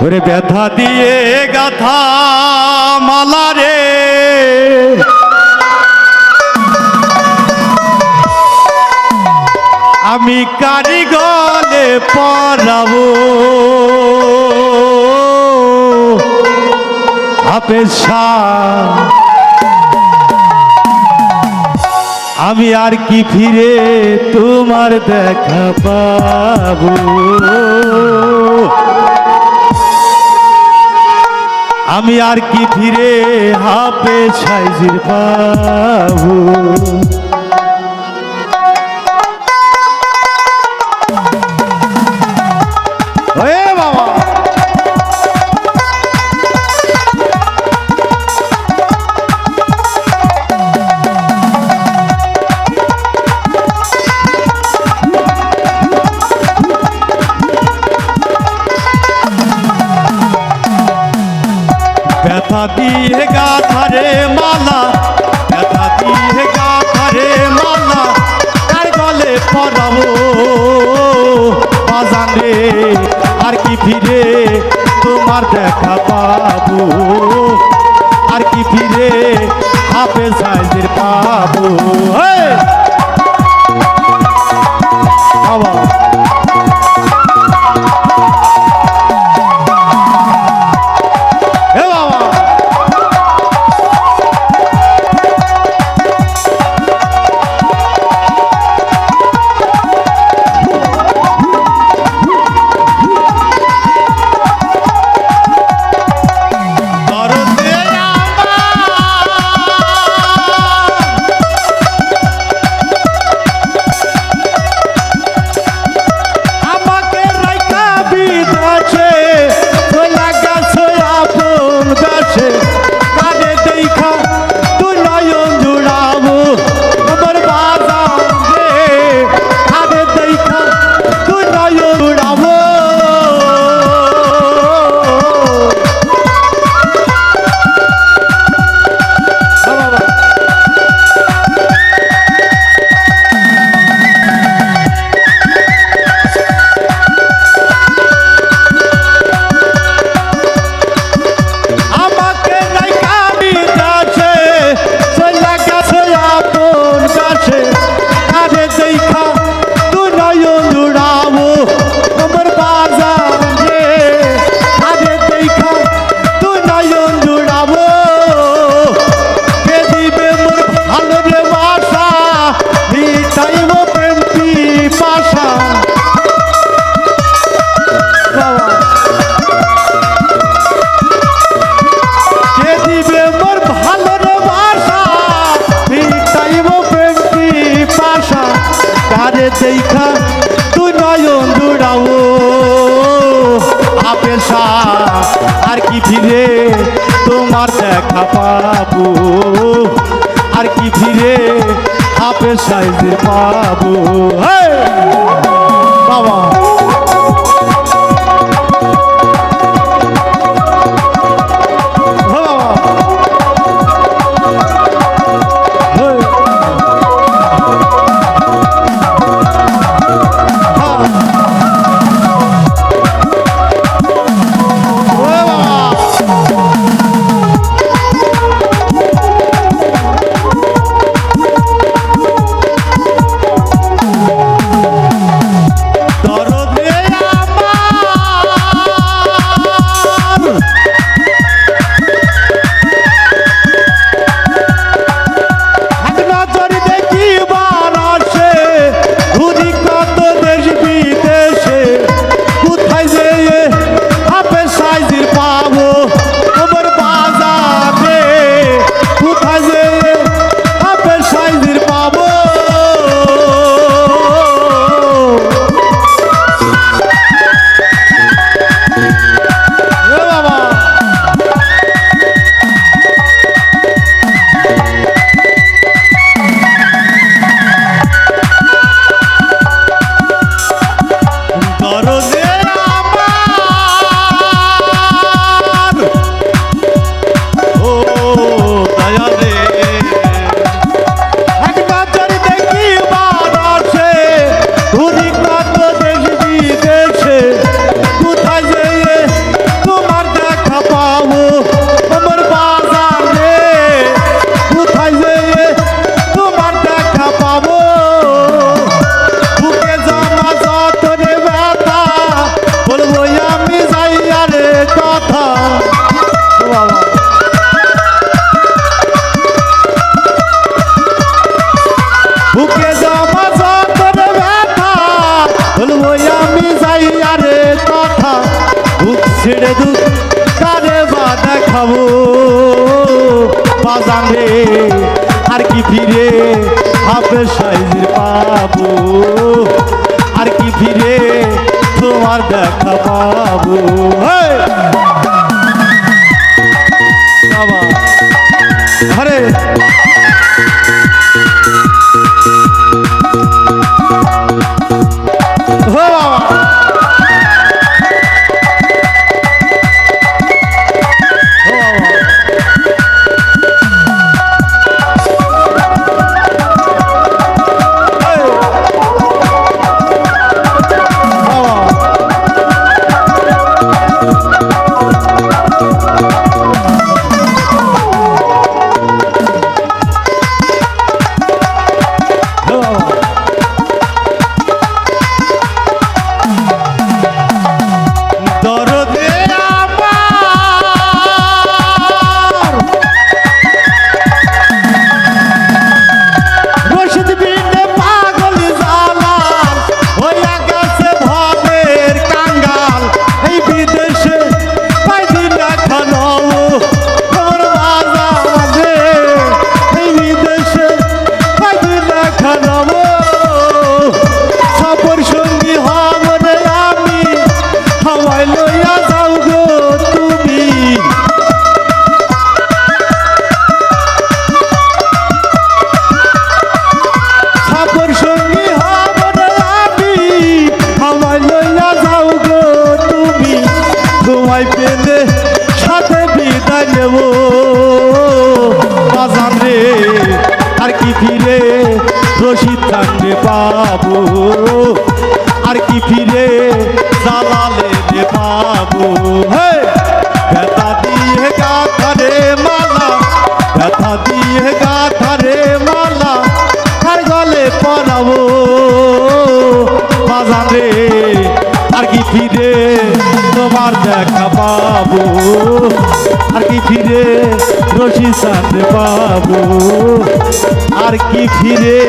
ওরে ব্যথা দিয়ে গাথা মালা রে আমি কারিগলে পরাবো আপেশা আমি আর কি ফিরে তোমার দেখা পাবো আমি আর কি ফিরে হাফে সাইজির পাবো ব্যথা দিয়ে গাথারে মালা ব্যথা দিয়ে গাথারে মালা কার গলে পরাবো বাজান রে আর কি ফিরে তোমার দেখা পাবো আর কি ফিরে হাফে সাইজের পাবো বাবা দেখা তুই নয়ন জুড়াবো আপেশা আর কি ফিরে তোমার দেখা পাবো আর কি ফিরে আপেশায় যে পাবো বাবা কথা বাবা বুকে জমা যতর ব্যথা বলবো আমি যাই আরে কথা বুক ছেড়ে দুঃখ কারে বা দেখাবো বাজান রে আর কি ফিরে হাফের সাইজের পাবো আর কি ফিরে তোমার দেখা পাবো বাবা আরে তোমায় পেলে সাথে বিদায় নেব বাজান রে আর কি ফিরে রশিদ চান্দে পাবো আর কি ফিরে জালালে পাবো ব্যথা দিয়ে গাথারে মালা ব্যথা দিয়ে গাথারে মালা আর গলে পরাবো বাজান রে আর কি ফিরে তোমার দেখা পাবো আর কি ফিরে রশি সাথে পাবো আর কি ফিরে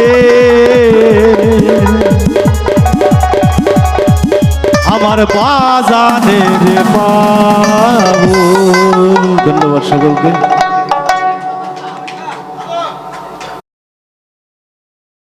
আমার বাজারে পাবো। ধন্যবাদ সকলকে।